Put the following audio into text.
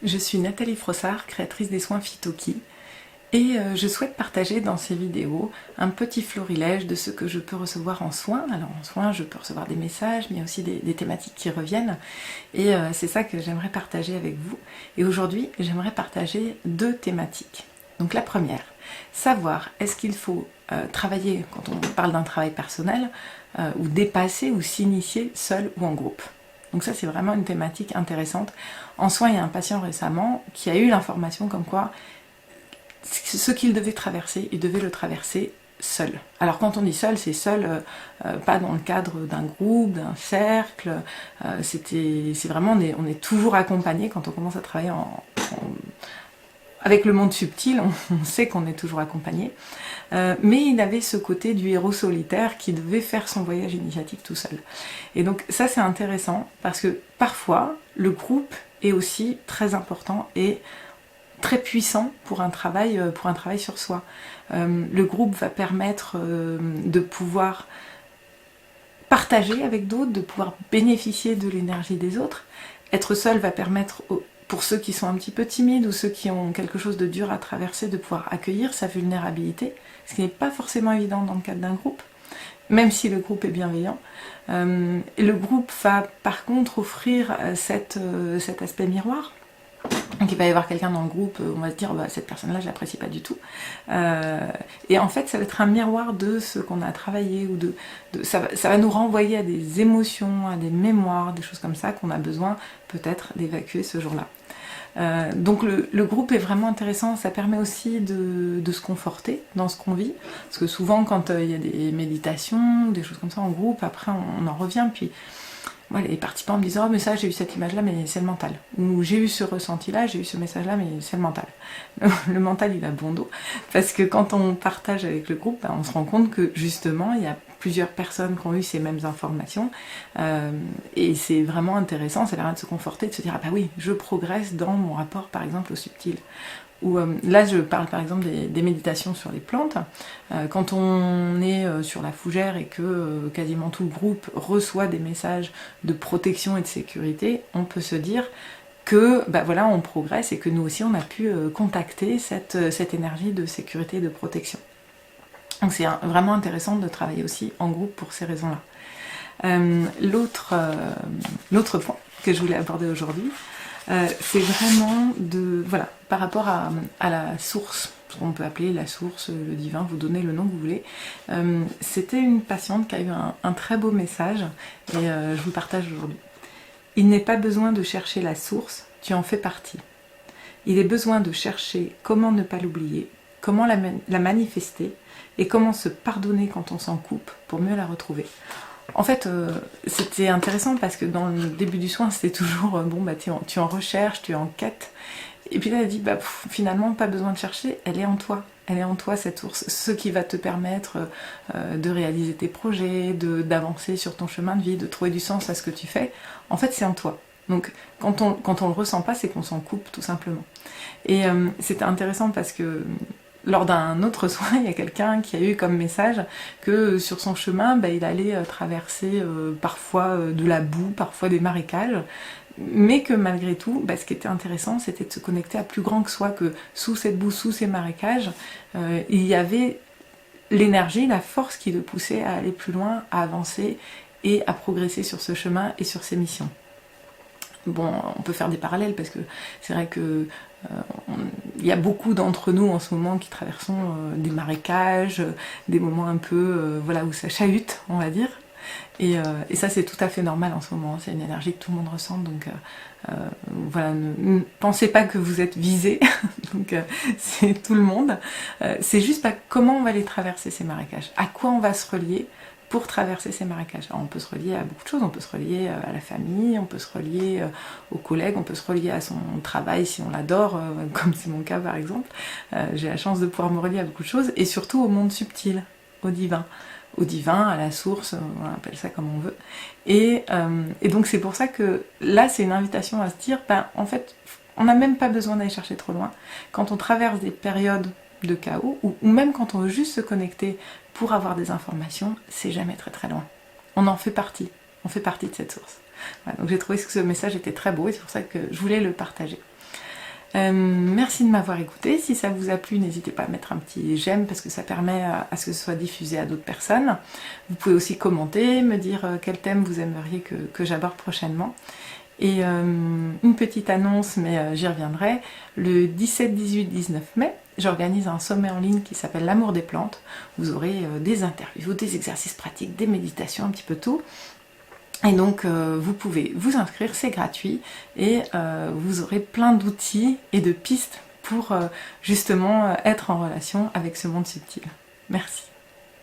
Je suis Nathalie Frossard, créatrice des soins Phytoki, et je souhaite partager dans ces vidéos un petit florilège de ce que je peux recevoir en soins. Alors en soins, je peux recevoir des messages, mais il y a aussi des thématiques qui reviennent, et c'est ça que j'aimerais partager avec vous. Et aujourd'hui, j'aimerais partager deux thématiques. Donc la première, savoir est-ce qu'il faut travailler, quand on parle d'un travail personnel, ou dépasser ou s'initier seul ou en groupe. Donc ça, c'est vraiment une thématique intéressante. En soins, il y a un patient récemment qui a eu l'information comme quoi ce qu'il devait traverser, il devait le traverser seul. Alors quand on dit seul, c'est seul, pas dans le cadre d'un groupe, d'un cercle, c'est vraiment, on est toujours accompagné quand on commence à travailler avec le monde subtil, on sait qu'on est toujours accompagné, mais il avait ce côté du héros solitaire qui devait faire son voyage initiatique tout seul. Et donc ça c'est intéressant parce que parfois le groupe est aussi très important et très puissant pour un travail sur soi. Le groupe va permettre de pouvoir partager avec d'autres, de pouvoir bénéficier de l'énergie des autres. Être seul va permettre pour ceux qui sont un petit peu timides ou ceux qui ont quelque chose de dur à traverser, de pouvoir accueillir sa vulnérabilité, ce qui n'est pas forcément évident dans le cadre d'un groupe, même si le groupe est bienveillant. Le groupe va par contre offrir cet aspect miroir. Donc il va y avoir quelqu'un dans le groupe, on va se dire bah, cette personne-là je l'apprécie pas du tout. Et en fait ça va être un miroir de ce qu'on a travaillé, ou ça va nous renvoyer à des émotions, à des mémoires, des choses comme ça qu'on a besoin peut-être d'évacuer ce jour-là. Donc le groupe est vraiment intéressant, ça permet aussi de se conforter dans ce qu'on vit, parce que souvent quand il y a des méditations, des choses comme ça en groupe, après on en revient, puis ouais, les participants me disent « Oh mais ça j'ai eu cette image là mais c'est le mental » ou « J'ai eu ce ressenti là, j'ai eu ce message là mais c'est le mental ». Le mental il a bon dos, parce que quand on partage avec le groupe, on se rend compte que justement il y a plusieurs personnes qui ont eu ces mêmes informations, et c'est vraiment intéressant, ça permet de se conforter, de se dire « Ah bah oui, je progresse dans mon rapport par exemple au subtil ». Ou là je parle par exemple des méditations sur les plantes. Quand on est sur la fougère et que quasiment tout le groupe reçoit des messages de protection et de sécurité, on peut se dire que bah voilà, on progresse et que nous aussi on a pu contacter cette énergie de sécurité et de protection. Donc c'est vraiment intéressant de travailler aussi en groupe pour ces raisons-là. L'autre point que je voulais aborder aujourd'hui, c'est vraiment voilà, par rapport à la source, ce qu'on peut appeler la source, le divin, vous donnez le nom que vous voulez. C'était une patiente qui a eu un très beau message, et je vous le partage aujourd'hui. Il n'est pas besoin de chercher la source, tu en fais partie. Il est besoin de chercher comment ne pas l'oublier, comment la manifester, et comment se pardonner quand on s'en coupe pour mieux la retrouver. En fait, c'était intéressant parce que dans le début du soin, c'était toujours bon, bah, tu en recherches, tu es en quête. Et puis là, elle dit bah, finalement, pas besoin de chercher, elle est en toi. Elle est en toi, cette source. Ce qui va te permettre de réaliser tes projets, d'avancer sur ton chemin de vie, de trouver du sens à ce que tu fais. En fait, c'est en toi. Donc, quand on le ressent pas, c'est qu'on s'en coupe, tout simplement. Et c'était intéressant parce que lors d'un autre soin, il y a quelqu'un qui a eu comme message que sur son chemin, bah, il allait traverser parfois de la boue, parfois des marécages, mais que malgré tout, bah, ce qui était intéressant, c'était de se connecter à plus grand que soi, que sous cette boue, sous ces marécages, il y avait l'énergie, la force qui le poussait à aller plus loin, à avancer et à progresser sur ce chemin et sur ses missions. Bon, on peut faire des parallèles parce que c'est vrai que il y a beaucoup d'entre nous en ce moment qui traversons des marécages, des moments un peu voilà, où ça chahute, on va dire. Et ça c'est tout à fait normal en ce moment, c'est une énergie que tout le monde ressent, donc voilà, ne pensez pas que vous êtes visé, donc c'est tout le monde. C'est juste comment on va les traverser ces marécages, à quoi on va se relier pour traverser ces marécages. Alors, on peut se relier à beaucoup de choses, on peut se relier à la famille, on peut se relier aux collègues, on peut se relier à son travail si on l'adore, comme c'est mon cas par exemple. J'ai la chance de pouvoir me relier à beaucoup de choses, et surtout au monde subtil, au divin, à la source, on appelle ça comme on veut. Et donc c'est pour ça que là c'est une invitation à se dire, ben, en fait, on n'a même pas besoin d'aller chercher trop loin. Quand on traverse des périodes de chaos, ou même quand on veut juste se connecter pour avoir des informations, c'est jamais très très loin. On en fait partie, de cette source. Voilà, donc j'ai trouvé que ce message était très beau et c'est pour ça que je voulais le partager. Merci de m'avoir écouté. Si ça vous a plu, n'hésitez pas à mettre un petit j'aime parce que ça permet à ce que ce soit diffusé à d'autres personnes. Vous pouvez aussi commenter, me dire quel thème vous aimeriez que j'aborde prochainement. Et une petite annonce, mais j'y reviendrai, le 17, 18, 19 mai, j'organise un sommet en ligne qui s'appelle L'amour des plantes. Vous aurez des interviews, des exercices pratiques, des méditations, un petit peu tout. Et donc vous pouvez vous inscrire, c'est gratuit, et vous aurez plein d'outils et de pistes pour justement être en relation avec ce monde subtil. Merci.